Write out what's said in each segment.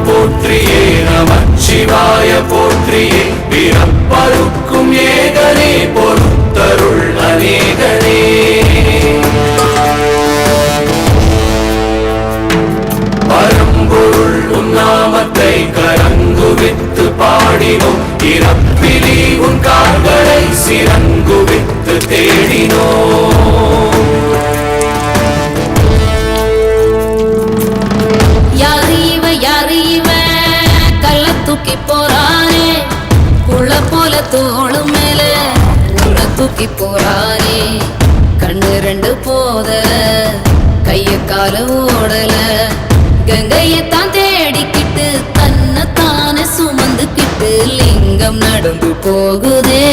போற்றியே நமச்சிவாய போற்றியே பிறப்பருக்கும் ஏகனே பொறுத்தருள் அநேகனே பரம்பொருள் உன்னாமத்தை கரங்குவித்து பாடினோம் இறப்பிலி உன் கால்களை சிறங்குவித்து தேடினோம் தூக்கி போறானே புள்ள போல தோளு மேல உள்ள தூக்கி போறானே கண்ணு ரெண்டு போத கைய கால ஓடல கங்கையத்தான் தேடிக்கிட்டு தன்னைத்தானே சுமந்துக்கிட்டு லிங்கம் நடந்து போகுதே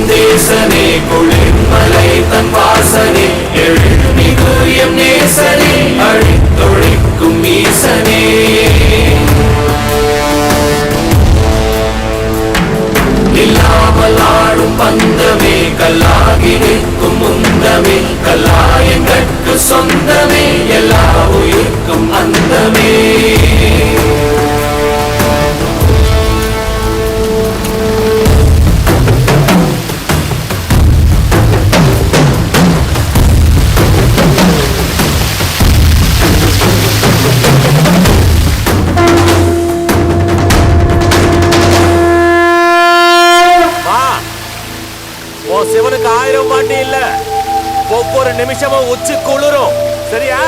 தேசனே குளிர்மலை தன் வாசனே எழுமிகு எம் நேசனே அழித்தொழிக்கும் ஈசனே இல்லாமல் ஆடும் பந்தமே கல்லாகி நிற்கும் முந்தமே கல்லாயங்கட்கு சொந்தமே எல்லா உயிர்க்கும் அந்தமே சிவனுக்கு 1000 பாட்டு இல்ல ஒவ்வொரு நிமிஷமும் உச்சி குளிரும் சரியா